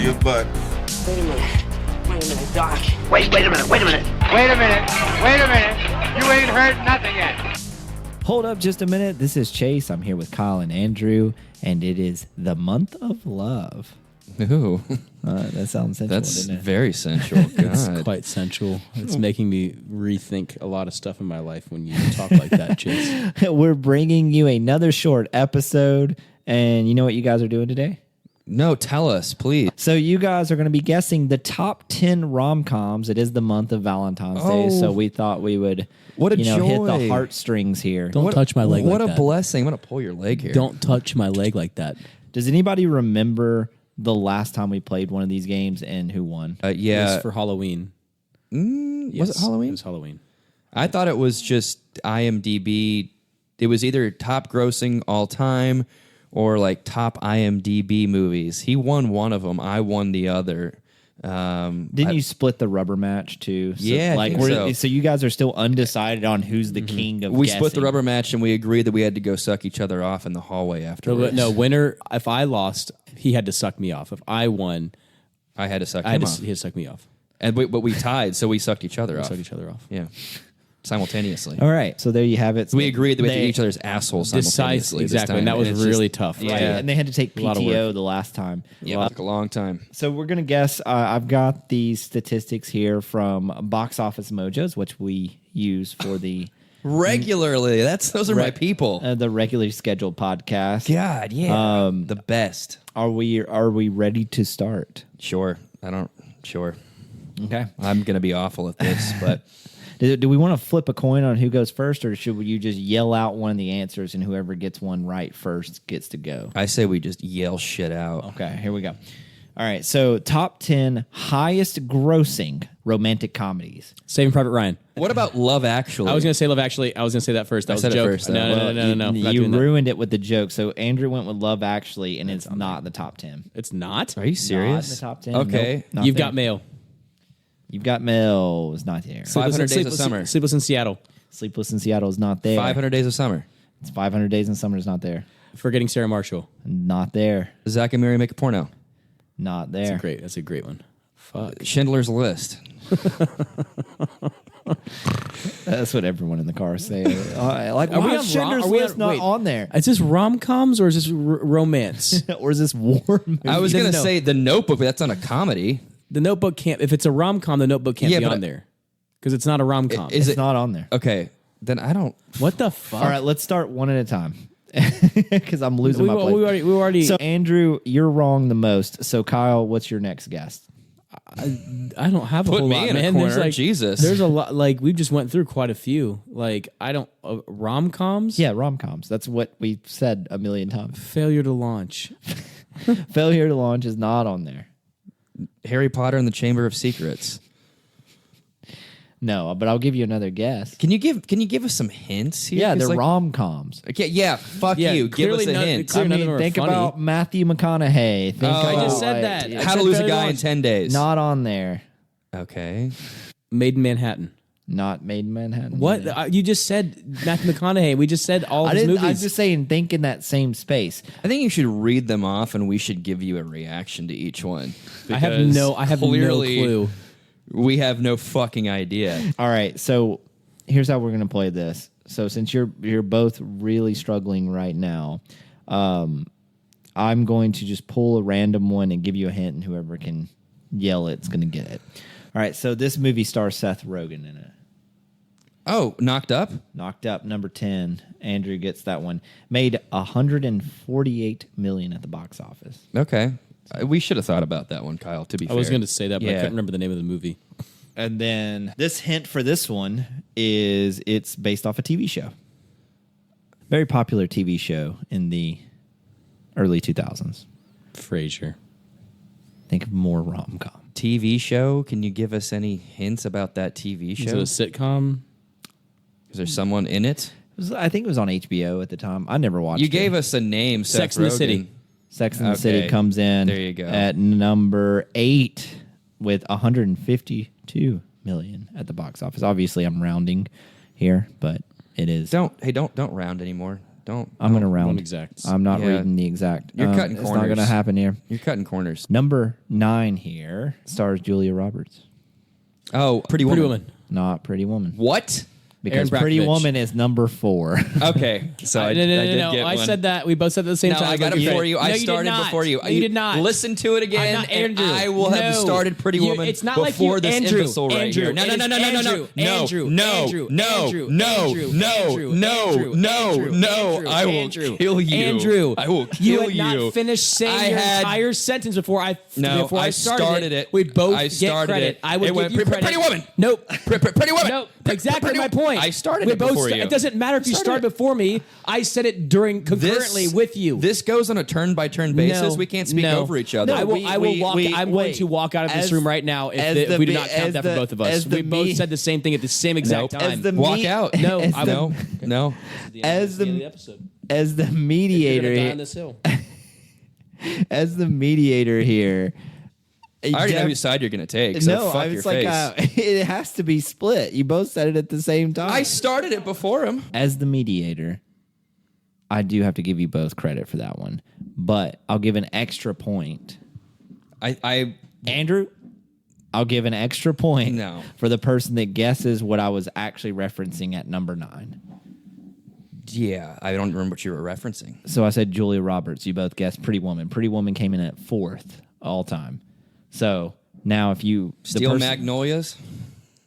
your butt. Wait a minute. Wait a minute, Doc. Wait a minute. Wait a minute. You ain't heard nothing yet. Hold up just a minute. This is Chase. I'm here with Kyle and Andrew, and it is the month of love. Ooh, That sounds sensual, that's doesn't it? very sensual. It's God. quite sensual. It's making me rethink a lot of stuff in my life when you talk like that, Chase. We're bringing you another short episode, and you know what you guys are doing today? No, tell us, please. So you guys are going to be guessing the top 10 rom-coms. It is the month of Valentine's Day, so we thought we would What a hit the joy. heartstrings here. Don't touch my leg What like a that. blessing. I'm going to pull your leg here. Don't touch my leg like that. Does anybody remember the last time we played one of these games and who won? It Yeah. was for Halloween. Was it Halloween? It was Halloween. I thought it was just IMDb. It was either top grossing all time or like top IMDb movies. He won one of them. I won the other. Didn't you split the rubber match too? So, Yeah, I think so. So you guys are still undecided on who's the king of We guessing. split the rubber match and we agreed that we had to go suck each other off in the hallway afterwards. No, winner. If I lost, he had to suck me off. If I won, I had to suck he him had off. to suck me off. But we tied, so we sucked each other We off. sucked each other off. Yeah, simultaneously. All right, so there you have it. We agreed that we had to They- eat each other's assholes Decisive, simultaneously. this exactly, time. and that was It's really just- tough. Right, Yeah. and they had to take A lot of PTO the last time. Yeah, it took a long time. So we're gonna guess. I've got these statistics here from Box Office Mojos, which we use for the Regularly. Those are my people. the regularly scheduled podcast. God, yeah. The best. Are we ready to start? Sure. Sure. Okay. I'm going to be awful at this, but Do we want to flip a coin on who goes first, or should you just yell out one of the answers and whoever gets one right first gets to go? I say we just yell shit out. Okay, here we go. All right, so top 10 highest grossing romantic comedies. Saving Private Ryan. What about Love Actually? I was going to say Love Actually. I was going to say that first. That was said a it joke. first, though. No. I'm not You doing that. ruined it with the joke. So Andrew went with Love Actually, and it's not in the top 10. It's not. Are you Not serious? in the top 10. Okay. Nope, not You've there. got mail. You've Got Mail is not there. 500 Days of Summer. Sleepless in Seattle. Sleepless in Seattle is not there. 500 Days of Summer. It's 500 Days in Summer is not there. Forgetting Sarah Marshall. Not there. Zach and Mary Make a Porno. Not there. That's a great one. Fuck. Schindler's List. That's what everyone in the car is saying. Like, Are we why on is Schindler's Are we List not wait. on there? Is this rom-coms or is this romance? Or is this war movie? I was going to No. say The Notebook, but that's not a comedy. The Notebook can't. If it's a rom-com, the Notebook can't Yeah, be but on there because it's not a rom-com. Is It's it not on there. Okay, then I don't. What the fuck? All right, let's start one at a time because I'm losing we, my place. we already. So Andrew, you're wrong the most. So Kyle, what's your next guess? I don't have a Put whole me lot, in a man. corner, There's like, Jesus. There's a lot. Like we just went through quite a few. Like I don't rom-coms. Yeah, rom-coms. That's what we said a million times. Failure to launch. Failure to Launch is not on there. Harry Potter and the Chamber of Secrets. No, but I'll give you another guess. Can you give us some hints here? Yeah, 'Cause, they're like, rom-coms. Okay, yeah, fuck Yeah, you. Give us clearly a none- hint. clearly I none of mean, them are think funny. about Matthew McConaughey. Think I about, just said like, that. yeah, I How said to Lose a Failure to Guy in Launch. 10 Days. Not on there. Okay. Made in Manhattan. Not Made in Manhattan. What either. you just said? Matthew McConaughey. We just said all I of his didn't. movies. I'm just saying. Think in that same space. I think you should read them off, and we should give you a reaction to each one. I have Because no clearly clue. We have no fucking idea. All right. So here's how we're gonna play this. So since you're both really struggling right now, I'm going to just pull a random one and give you a hint, and whoever can yell it's gonna get it. All right. So this movie stars Seth Rogen in it. Oh, Knocked Up? Knocked Up, number 10. Andrew gets that one. Made $148 million at the box office. Okay. We should have thought about that one, Kyle, to be I fair. was going to say that, but I Yeah. couldn't remember the name of the movie. And then this hint for this one is it's based off a TV show. Very popular TV show in the early 2000s. Frasier. Think of more rom-com. TV show? Can you give us any hints about that TV Is it show? a sitcom? Is there someone in it? I think it was on HBO at the time. I never watched it. You gave us a name, Sex Seth and the Rogen. City. Sex and the Okay. City comes in There you go. at number 8 with $152 million at the box office. Obviously, I'm rounding here, but it is. Don't round anymore. don't. I'm going to round. exacts. I'm not Yeah. reading the exact. You're cutting It's not corners. going to happen here. You're cutting corners. Number 9 here stars Julia Roberts. Oh, Pretty Woman. Not Pretty Woman. What? Because Aaron Pretty Brockovich. Woman is number 4. Okay, so I no, did no. get I one. said that. We both said it at the same No, time. I got it before you. No, I did started not. before you. No, you did not. Listen to it again. I'm not and Andrew. I will have No. started Pretty You- Woman it's not before like you, this Andrew, imbecile right Andrew, here. No, it no, is no, no, no, no, Andrew, no, Andrew, no, Andrew, no, Andrew, no, Andrew, no, Andrew, no, Andrew, no, Andrew, no. Andrew, I will Andrew, kill you. Andrew, I will you kill had not you. finished saying I your had- entire sentence before I started it. We both I get started credit. it. I would It give went you credit. Pretty Woman. Nope. Pretty Woman. No, exactly my point. I started we it both before you. It doesn't matter if you Started started it. before me. I said it concurrently with you. This goes on a turn-by-turn basis. No, We can't speak no. over each other. I will. I'm going to walk out of this room right now if we do not count that for both of us. We both said the same thing at the same exact Nope. time. Walk out. No, as I the- won't. No. As the episode. as the mediator Die here, on this hill. as the mediator here. I already know whose side you're going to take. So No, fuck I your was like, face. it has to be split. You both said it at the same time. I started it before him. As the mediator, I do have to give you both credit for that one, but I'll give an extra point. Andrew, I'll give an extra point No. for the person that guesses what I was actually referencing at number 9. Yeah, I don't remember what you were referencing. So I said Julia Roberts. You both guessed Pretty Woman. Pretty Woman came in at 4th all time. So now if you... Steel Magnolias?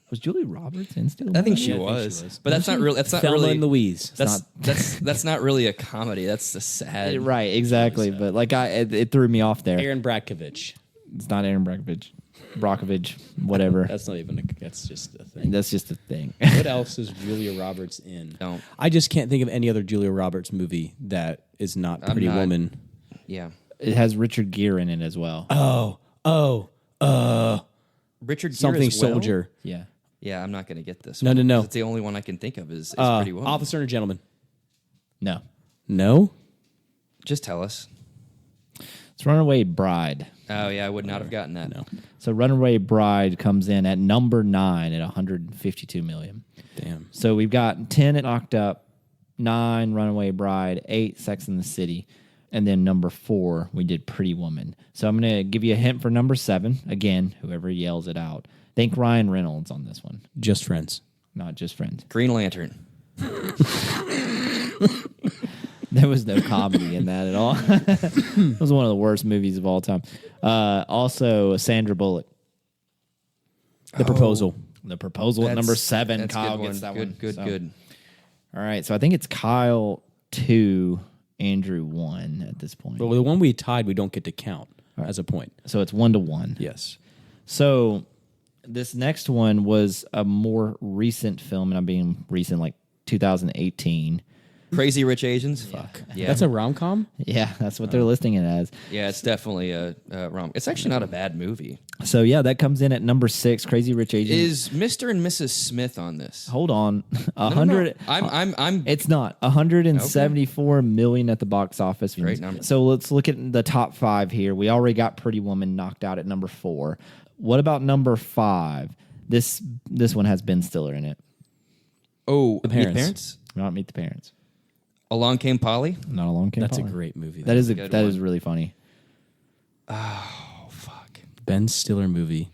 Was Julia Roberts in Steel I think Magnolias? she was. But that's not really... That's not Thelma really... and Louise. That's not really a comedy. That's a sad... Right, exactly. But like it threw me off there. Aaron Brockovich. It's not Aaron Brockovich, whatever. That's not even. That's just a thing. That's just a thing. What else is Julia Roberts in? Don't. I just can't think of any other Julia Roberts movie that is not Pretty not- Woman. Yeah. It has Richard Gere in it as well. Richard Gere Something as well? Soldier. Yeah. Yeah, I'm not going to get this No, one. no, no. It's the only one I can think of is Pretty Woman. Officer and Gentleman. No. No. Just tell us. It's Runaway Bride. Oh, yeah, I would not have gotten that. No. So Runaway Bride comes in at number 9 at 152 million. Damn. So we've got 10 at Knocked Up, 9 Runaway Bride, 8 Sex and the City, and then number 4 we did Pretty Woman. So I'm going to give you a hint for number 7. Again, whoever yells it out. Think Ryan Reynolds on this one, Just Friends. not Just Friends. Green Lantern. There was no comedy in that at all. It was one of the worst movies of all time. Also, Sandra Bullock. The Proposal. The Proposal at number 7. That's a Kyle good gets that one. Good, So- good. All right, so I think it's Kyle 2, Andrew 1 at this point. But the one we tied, we don't get to count as a point. So it's 1-1. Yes. So this next one was a more recent film, and I'm being recent, like 2018. Crazy Rich Asians? Fuck. Yeah. That's a rom-com? Yeah, that's what they're listing it as. Yeah, it's definitely a rom. It's actually not a bad movie. So yeah, that comes in at number 6, Crazy Rich Asians. Is Mr. and Mrs. Smith on this? Hold on, No, 100. no. I'm. It's not 174 million at the box office. Great number. So let's look at the top 5 here. We already got Pretty Woman knocked out at number 4. What about number 5? This one has Ben Stiller in it. Oh, The Meet Parents. Not Meet the Parents. Along Came Polly. Not Along Came That's a Polly. great movie. That is good that one. is really funny. Oh fuck. Ben Stiller movie.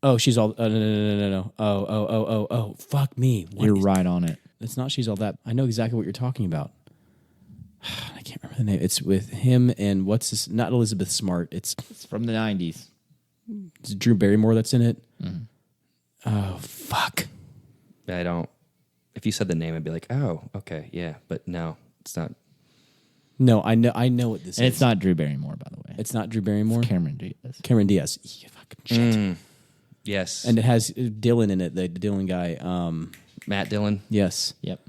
Oh, she's all. No. Oh. Fuck me. What You're is- right on it. It's not She's All That. I know exactly what you're talking about. I can't remember the name. It's with him and what's this? Not Elizabeth Smart. It's From the 90s. Drew Barrymore that's in it. Oh, fuck. I don't. If you said the name, I'd be like, oh, okay, yeah, but no, it's not. No, I know what this And is. it's not Drew Barrymore, by the way. It's not Drew Barrymore. Cameron Diaz. Cameron Diaz. You fucking shit. Yes. And it has Dylan in it. The Dylan guy. Matt Dillon. Yes, Yep.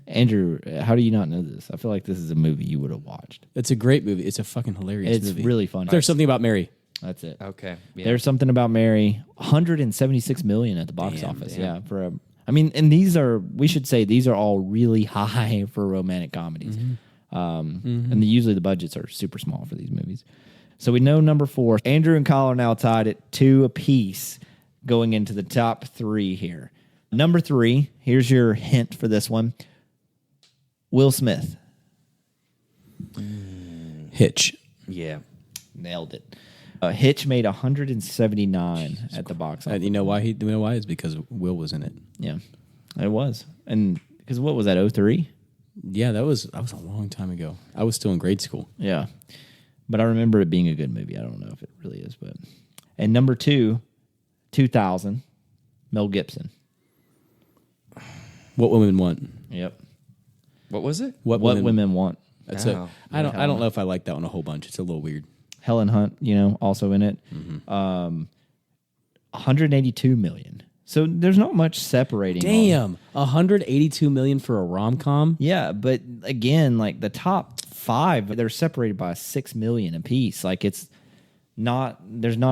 Andrew, how do you not know this? I feel like this is a movie you would have watched. it's a great movie. It's a fucking hilarious It's movie. really funny. There's something about Mary. That's it. Okay. Yeah. There's something about Mary. 176 million at the box office. damn. Yeah, for a. I mean, and these are. We should say these are all really high for romantic comedies. And usually the budgets are super small for these movies. So we know number 4. Andrew and Kyle are now tied at 2 apiece, going into the top 3 here. Number 3. Here's your hint for this one. Will Smith. Hitch. Yeah. Nailed it. Hitch made 179 at the box office. You know why? You know why? It's because Will was in it. Yeah, it was. And because what was that, 03? Yeah, that was a long time ago. I was still in grade school. Yeah. But I remember it being a good movie. I don't know if it really is. But and number 2, 2000, Mel Gibson. What Women Want. Yep. What was it? What women want. That's Oh. I don't know if I like that one a whole bunch. It's a little weird. Helen Hunt, also in it. 182 million. So there's not much separating. Damn, 182 million for a rom-com. Yeah, but again, like the top 5, they're separated by 6 million apiece. Like there's not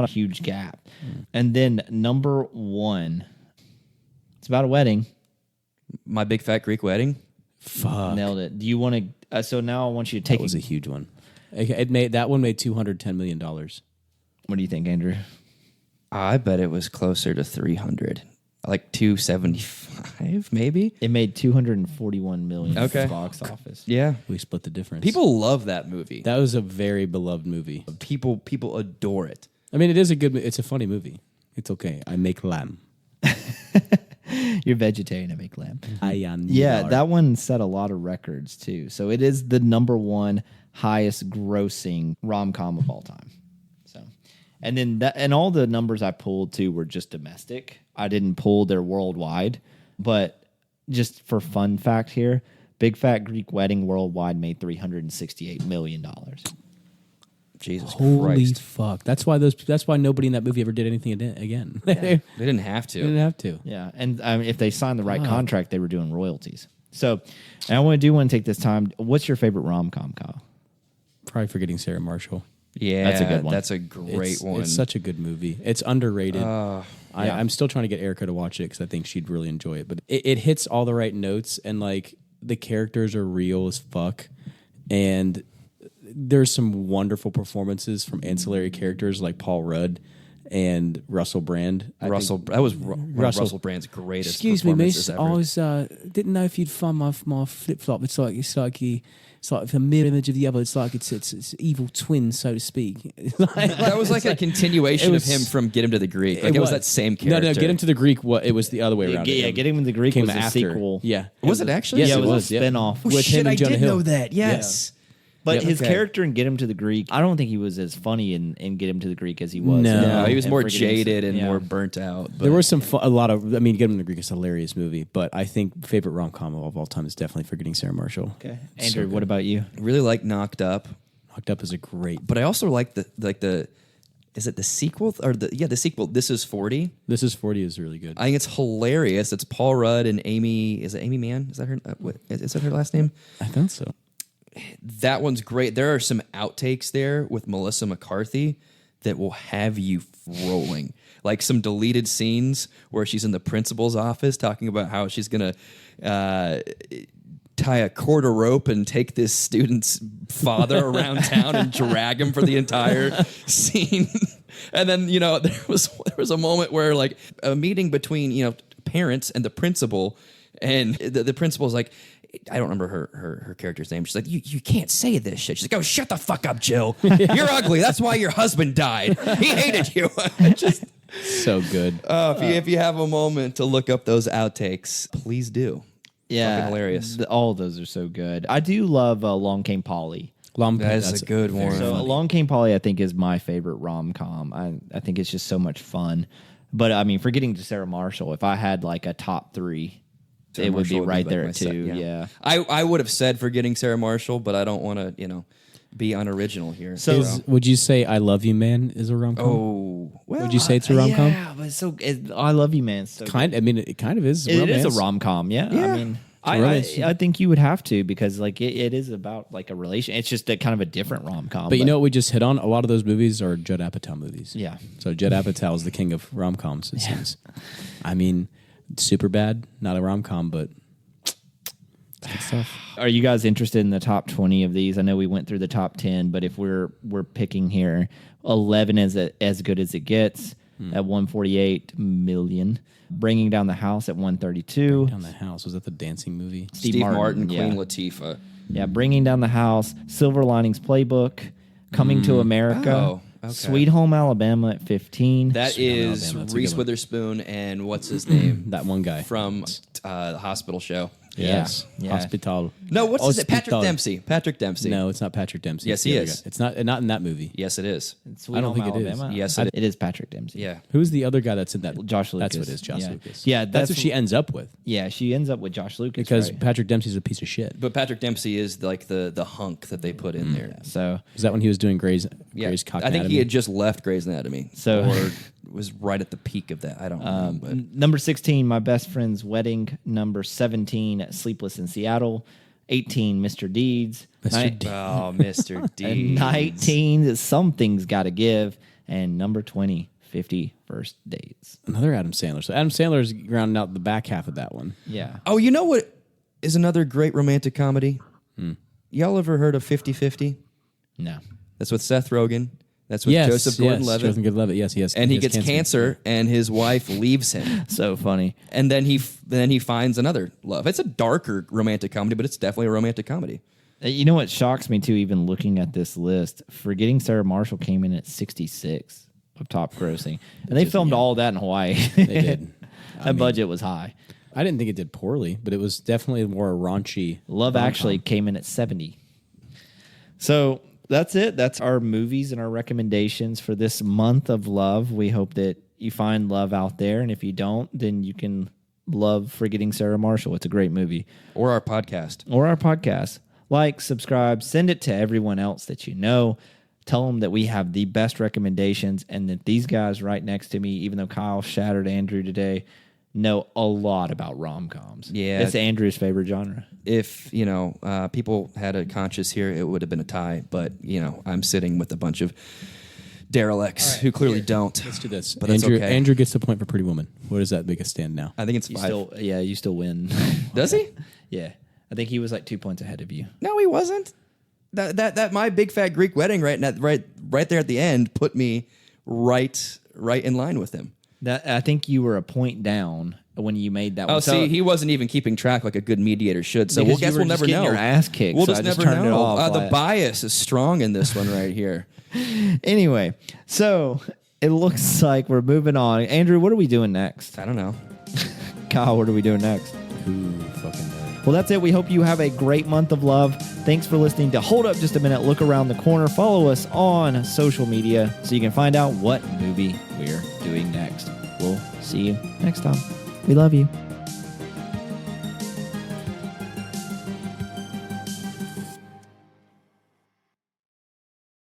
a huge gap. And then number 1, it's about a wedding. My Big Fat Greek Wedding. Fuck, Nailed it. Do you want to? So now I want you to take. that was a huge one. That one made $210 million. What do you think, Andrew? I bet it was closer to 300, like 275, maybe. It made 241 million at Okay. the box office. Yeah, We split the difference. people love that movie. that was a very beloved movie. People adore it. I mean, it's a funny movie. It's okay. I make lamb. You're vegetarian, I make lamb. I am. Yeah, that one set a lot of records too. So it is the number 1 highest grossing rom-com of all time. So, and then and all the numbers I pulled too were just domestic. I didn't pull their worldwide, but just for fun fact here, Big Fat Greek Wedding worldwide made $368 million. Jesus Holy Christ. fuck! That's why nobody in that movie ever did anything again. they They didn't have to. didn't have to. Yeah, and if they signed the right contract, they were doing royalties. So, and I want to take this time. What's your favorite rom-com, Kyle? Probably Forgetting Sarah Marshall. Yeah, That's a good one. That's a great one. It's such a good movie. It's underrated. I'm still trying to get Erica to watch it because I think she'd really enjoy it. But it hits all the right notes, and like the characters are real as fuck, and there's some wonderful performances from ancillary characters like Paul Rudd and Russell Brand. Russell Brand's greatest. Excuse me, miss. ever. I was didn't know if you'd find my flip flop. It's like a mirror image of the other. It's like it's evil twin, so to speak. That was like a continuation was- of him from Get Him to the Greek. Like it was that same character. No, Get Him to the Greek. It was the other way around. Yeah, Get Him to the Greek came was a after. sequel. Yeah, Was it actually? Yes, Yeah, it it was was. a spinoff. Oh, with shit, him and I Jonah did Hill. know that. Yes. But Yeah. his Okay. character in Get Him to the Greek, I don't think he was as funny in Get Him to the Greek as he was. No. No, he was in more Forgetting jaded and yeah. more burnt out. But There were a lot of. I mean, Get Him to the Greek is a hilarious movie, but I think favorite rom com of all time is definitely Forgetting Sarah Marshall. Okay, Andrew, what about you? really like Knocked Up. Knocked Up is a great. But I also like the is it the sequel or the sequel? This Is 40. This Is 40 is really good. I think it's hilarious. It's Paul Rudd and Amy. Is it Amy Mann? Is that her? Is that her last name? I think so. That one's great. There are some outtakes there with Melissa McCarthy that will have you rolling. Like some deleted scenes where she's in the principal's office talking about how she's going to tie a cord of rope and take this student's father around town and drag him for the entire scene. And then, there was a moment where like a meeting between, parents and the principal, and the principal's like, I don't remember her character's name. She's like, you can't say this shit. She's like, oh, shut the fuck up, Jill. You're ugly. That's why your husband died. He hated you. Just So good. if you have a moment to look up those outtakes, please do. Yeah, Fucking hilarious. All of those are so good. I do love Along Came Polly. That's a good one. So Along Came Polly, I think, is my favorite rom-com. I think it's just so much fun. But I mean, Forgetting Sarah Marshall, if I had like a top 3, it would be right there too. Yeah. I would have said Forgetting Sarah Marshall, but I don't want to, be unoriginal here. So Would you say I Love You Man is a rom com? oh, well, Would you say it's a rom com? Yeah, but I Love You, Man. So I mean, it kind of is. it is romance. a rom-com. Yeah. Yeah. I mean, romance. I think you would have to, because like it is about like a relation. It's just a kind of a different rom-com. But you know what we just hit on? A lot of those movies are Judd Apatow movies. Yeah. So Judd Apatow is the king of rom coms, it seems. I mean, super bad, not a rom com, but it's good stuff. Are you guys interested in the top 20 of these? I know we went through the top 10, but if we're picking here, 11 is as good as it gets. at 148 million. Bringing Down the House at 132. Down the House. Was that the dancing movie? Steve Martin, yeah. Queen Latifah. Yeah, Bringing Down the House, Silver Linings Playbook, Coming to America, Oh, okay. Sweet Home Alabama at 15. That Sweet Home is Alabama, that's a Reese good one. Witherspoon and what's his name? That one guy. From the hospital show. Yes. Yeah. Hospital. No, what's his name? Patrick Hospital. Dempsey. Patrick Dempsey. No, it's not Patrick Dempsey. Yes, It's the he other is. guy. It's not in that movie. Yes, it is. Sweet I don't Home think it is. Alabama. Yes, it is Patrick Dempsey. Yeah. Who's the other guy that's in that? Josh Lucas. That's what it is, Josh Yeah. Lucas. Yeah, that's that's what she ends up with. Yeah, she ends up with Josh Lucas. Because right? Patrick Dempsey's a piece of shit. But Patrick Dempsey is like the hunk that they put in there. So Is that when he was doing Grey's Yeah. Cock I think he Anatomy? had just left Grey's Anatomy. So- or was right at the peak of that. I don't know. But number 16, My Best Friend's Wedding. Number 17, Sleepless in Seattle. 18, Mr. Deeds. Mr. Deeds. oh, Mr. And D. 19, Something's Gotta Give. And number 20, 50 First Dates. Another Adam Sandler. So Adam Sandler's rounding out the back half of that one. Yeah. Oh, you know what is another great romantic comedy? Y'all ever heard of 50-50? No. That's with Seth Rogen. That's with Yes, Joseph Gordon-Levitt. Joseph Gordon-Levitt. Yes, yes. And he gets cancer, and his wife leaves him. So funny. And then he finds another love. It's a darker romantic comedy, but it's definitely a romantic comedy. You know what shocks me too, even looking at this list? Forgetting Sarah Marshall came in at 66 of top grossing. And they filmed all that in Hawaii. They did. That budget was high. I didn't think it did poorly, but it was definitely more raunchy. Love Actually came in at 70. So that's it. That's our movies and our recommendations for this month of love. We hope that you find love out there. And if you don't, then you can love Forgetting Sarah Marshall. It's a great movie. Or our podcast. Or our podcast. Like, subscribe, send it to everyone else that you know. Tell them that we have the best recommendations and that these guys right next to me, even though Kyle shattered Andrew today, know a lot about rom-coms. Yeah. It's Andrew's favorite genre. If, people had a conscience here, it would have been a tie. But, I'm sitting with a bunch of derelicts who clearly don't. Let's do this. But that's Andrew, okay. Andrew gets the point for Pretty Woman. What does that make us stand now? I think it's You 5. you still win. Does he? Yeah. I think he was like 2 points ahead of you. No, he wasn't. That my big fat Greek wedding right there at the end put me right in line with him. I think you were a point down when you made that one. Oh, see, he wasn't even keeping track like a good mediator should. So Because we'll you were never just getting know. your ass kicked, We'll so just I just never turned it know. off. The bias is strong in this one right here. Anyway, so it looks like we're moving on. Andrew, what are we doing next? I don't know. Kyle, what are we doing next? Who fucking knows? Well, that's it. We hope you have a great month of love. Thanks for listening to Hold Up Just a Minute, Look Around the Corner. Follow us on social media so you can find out what movie we're doing next. We'll see you next time. We love you.